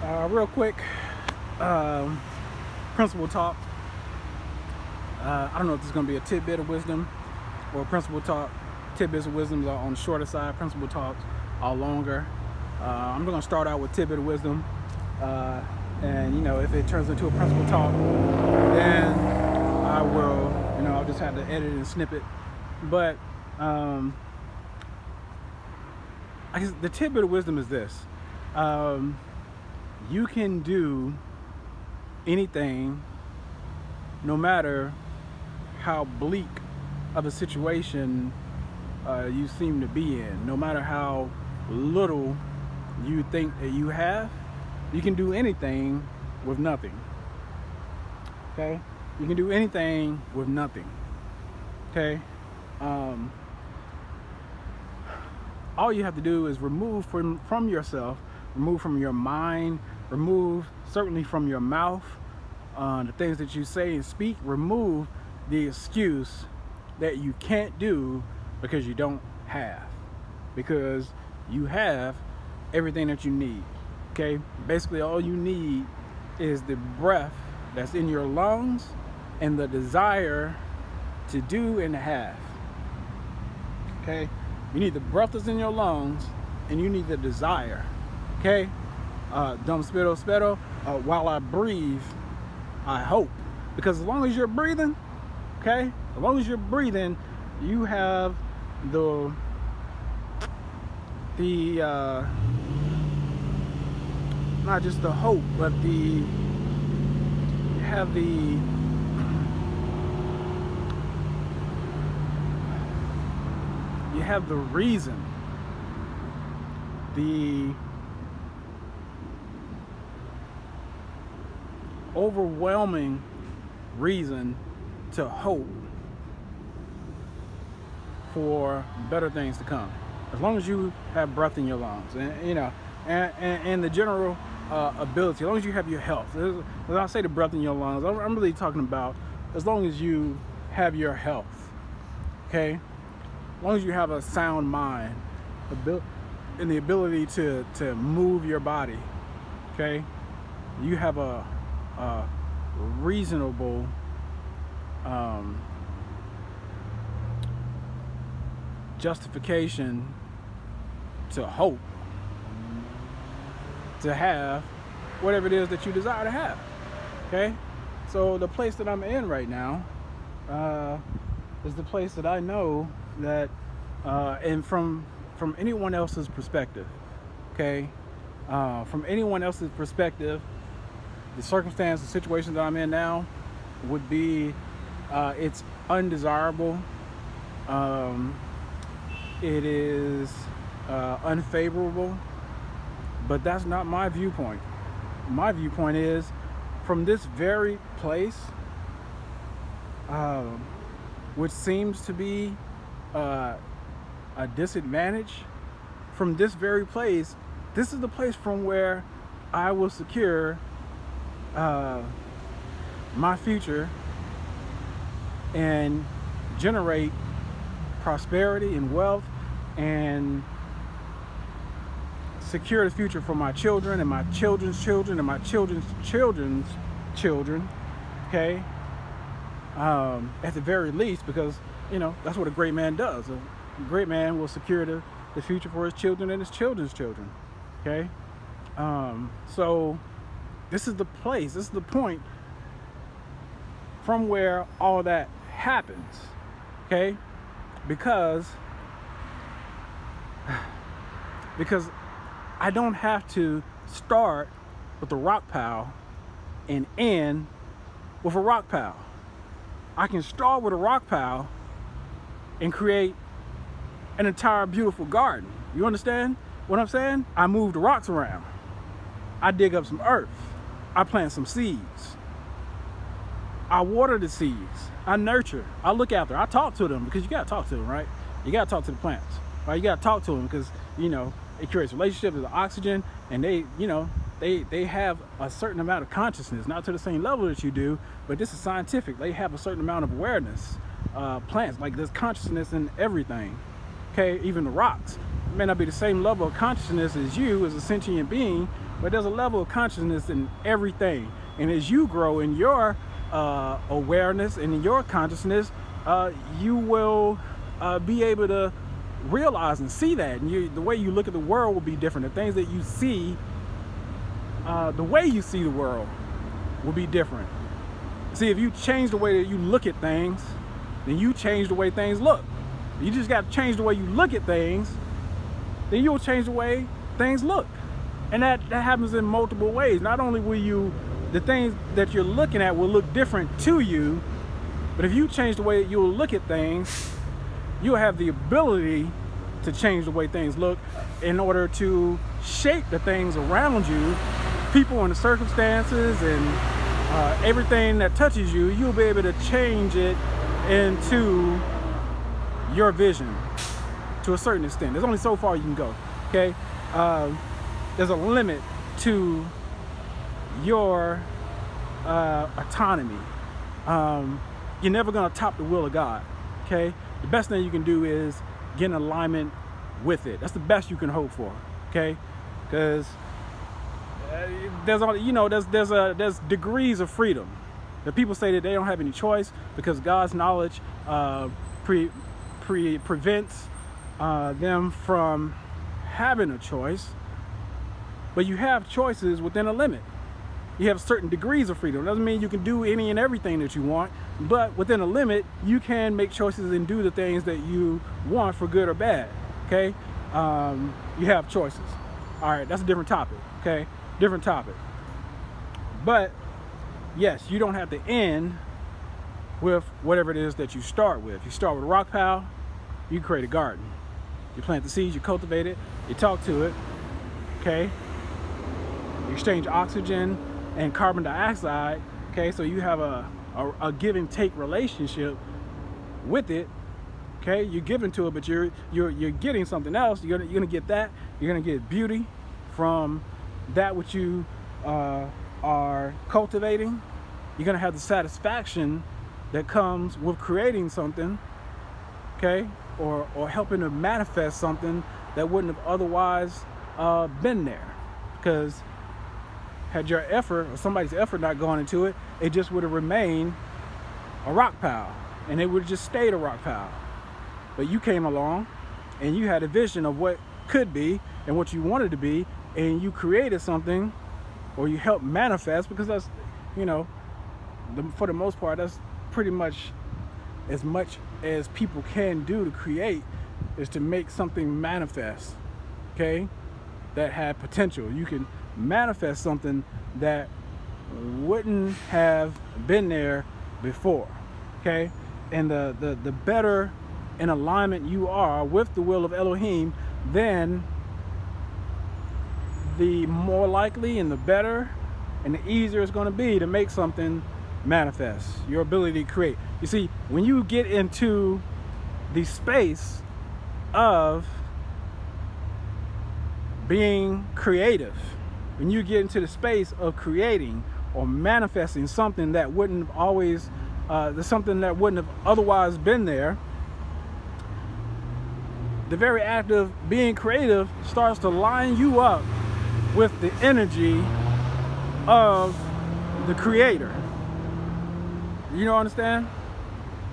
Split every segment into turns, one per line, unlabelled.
Real quick, principle talk. I don't know if this is going to be a tidbit of wisdom or principle talk. Tidbits of wisdom are on the shorter side. Principle talks are longer. I'm going to start out with tidbit of wisdom, and if it turns into a principle talk, then I will. I'll just have to edit and snip it. But I guess the tidbit of wisdom is this. You can do anything, no matter how bleak of a situation you seem to be in, no matter how little you think that you have, you can do anything with nothing. Okay? You can do anything with nothing. Okay? All you have to do is remove from yourself, remove from your mind, remove certainly from your mouth, the things that you say and speak, remove the excuse that you can't do because you don't have. Because you have everything that you need. Okay? Basically all you need is the breath that's in your lungs and the desire to do and have. Okay? You need the breath that's in your lungs and you need the desire. Okay? Dum spero, while I breathe, I hope. Because as long as you're breathing, okay? As long as you're breathing, you have the not just the hope, but you have the reason, the overwhelming reason to hope for better things to come. As long as you have breath in your lungs, and the general ability, as long as you have your health. When I say the breath in your lungs, I'm really talking about as long as you have your health. Okay? As long as you have a sound mind and the ability to move your body, okay, you have a reasonable justification to hope to have whatever it is that you desire to have. Okay, so the place that I'm in right now is the place that I know that, and from anyone else's perspective, okay, from anyone else's perspective, the circumstance, the situation that I'm in now would be, it's undesirable. It is unfavorable, but that's not my viewpoint. My viewpoint is from this very place, which seems to be a disadvantage, from this very place, this is the place from where I will secure my future and generate prosperity and wealth and secure the future for my children and my children's children and my children's children's children. Okay, at the very least, because that's what a great man does. A great man will secure the future for his children and his children's children. Okay, so this is the place, this is the point from where all that happens. Okay, because I don't have to start with a rock pile and end with a rock pile. I can start with a rock pile and create an entire beautiful garden. You understand what I'm saying? I move the rocks around. I dig up some earth. I plant some seeds. I water the seeds. I nurture. I look after. I talk to them, because you gotta talk to them, right? You gotta talk to the plants, right? You gotta talk to them because it creates relationships with the oxygen, and they have a certain amount of consciousness, not to the same level that you do, but this is scientific. They have a certain amount of awareness. Plants, like, there's consciousness in everything. Okay, even the rocks. It may not be the same level of consciousness as you as a sentient being, but there's a level of consciousness in everything. And as you grow in your awareness and in your consciousness, you will be able to realize and see that. And the way you look at the world will be different. The things that you see, the way you see the world will be different. See, if you change the way that you look at things, then you change the way things look. You just got to change the way you look at things, then you'll change the way things look. And that happens in multiple ways. Not only will the things that you're looking at will look different to you, but if you change the way you'll look at things, you'll have the ability to change the way things look in order to shape the things around you, people and the circumstances and everything that touches you. You'll be able to change it into your vision to a certain extent. There's only so far you can go, okay? There's a limit to your autonomy. You're never going to top the will of God, okay? The best thing you can do is get in alignment with it. That's the best you can hope for, okay? Because there's degrees of freedom. The people say that they don't have any choice because God's knowledge prevents them from having a choice. But you have choices within a limit. You have certain degrees of freedom. Doesn't mean you can do any and everything that you want, but within a limit, you can make choices and do the things that you want for good or bad, okay? You have choices. All right, that's a different topic, okay? Different topic. But yes, you don't have to end with whatever it is that you start with. You start with a rock pile, you create a garden. You plant the seeds, you cultivate it, you talk to it, okay? You exchange oxygen and carbon dioxide, okay? So you have a give and take relationship with it, okay? You're giving to it, but you're getting something else. You're gonna get that. You're gonna get beauty from that which you are cultivating. You're gonna have the satisfaction that comes with creating something, okay? Or helping to manifest something that wouldn't have otherwise been there. Because had your effort or somebody's effort not gone into it, it just would have remained a rock pile, and it would have just stayed a rock pile. But you came along and you had a vision of what could be and what you wanted to be, and you created something, or you helped manifest, because that's, for the most part, that's pretty much as people can do to create, is to make something manifest, okay, that had potential. You can manifest something that wouldn't have been there before, okay? And the better in alignment you are with the will of Elohim, then the more likely and the better and the easier it's going to be to make something manifest, your ability to create. You see, when you get into the space of being creative, when you get into the space of creating or manifesting something that wouldn't have always, something that wouldn't have otherwise been there, the very act of being creative starts to line you up with the energy of the creator. You know, understand?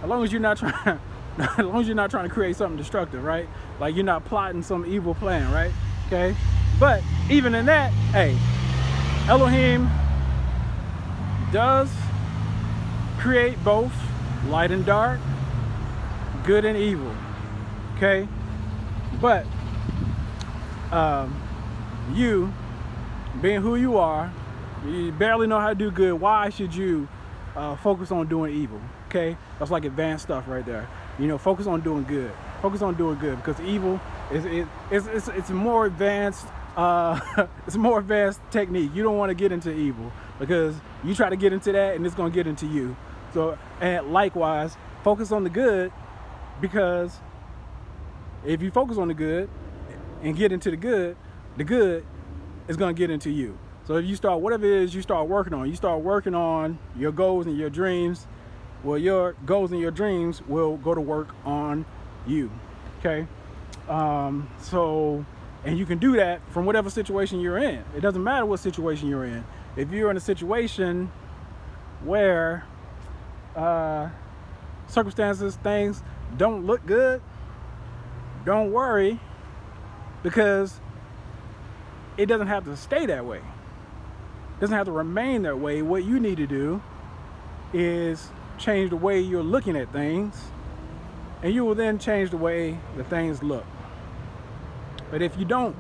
As long as you're not trying, as long as you're not trying to create something destructive, right? Like you're not plotting some evil plan, right? Okay. But even in that, hey, Elohim does create both light and dark, good and evil. Okay. But you, being who you are, you barely know how to do good. Why should you focus on doing evil? Okay, that's like advanced stuff right there. Focus on doing good. Focus on doing good, because evil it's a more advanced it's a more advanced technique. You don't want to get into evil, because you try to get into that and it's going to get into you. So, and likewise, focus on the good, because if you focus on the good and get into the good is going to get into you. So if you start, whatever it is you start working on your goals and your dreams, well, your goals and your dreams will go to work on you. Okay. And you can do that from whatever situation you're in. It doesn't matter what situation you're in. If you're in a situation where circumstances, things don't look good, don't worry, because it doesn't have to stay that way. It doesn't have to remain that way. What you need to do is change the way you're looking at things, and you will then change the way that things look. But if you don't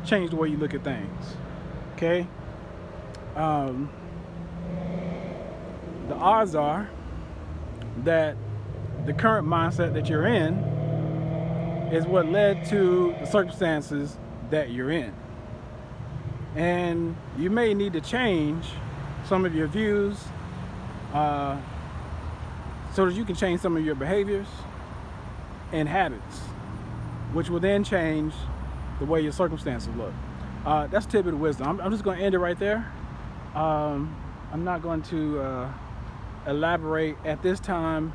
change the way you look at things, okay, the odds are that the current mindset that you're in is what led to the circumstances that you're in. And you may need to change some of your views so that you can change some of your behaviors and habits, which will then change the way your circumstances look. That's a tidbit of wisdom. I'm just going to end it right there. I'm not going to elaborate at this time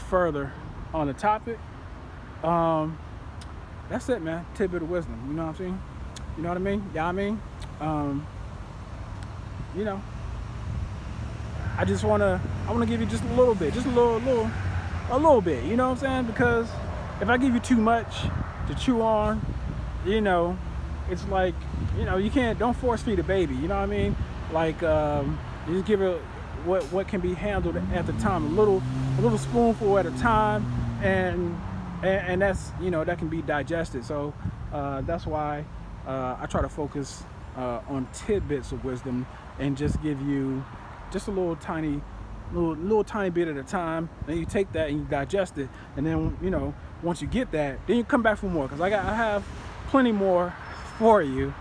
further on the topic. That's it, man. Tidbit of wisdom. You know what I'm saying? You know what I mean? Yeah, I mean, you know, I want to give you just a little bit, just a little bit. You know what I'm saying? Because if I give you too much to chew on, you know, it's like, you know, don't force feed a baby. You know what I mean? Like, you just give it what can be handled at the time, a little spoonful at a time, and that's, you know, that can be digested. So that's why I try to focus on tidbits of wisdom and just give you just a little tiny bit at a time. Then you take that and you digest it, and then, you know, once you get that, then you come back for more, because I have plenty more for you,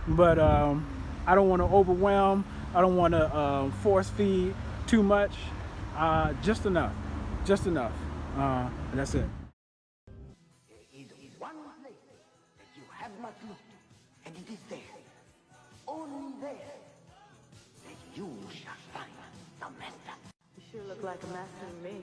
but I don't want to overwhelm. I don't want to force feed too much. Just enough, and that's it.
There is one place that you have not looked, and it is there, only there, that you shall find the master.
You sure look like a master to me.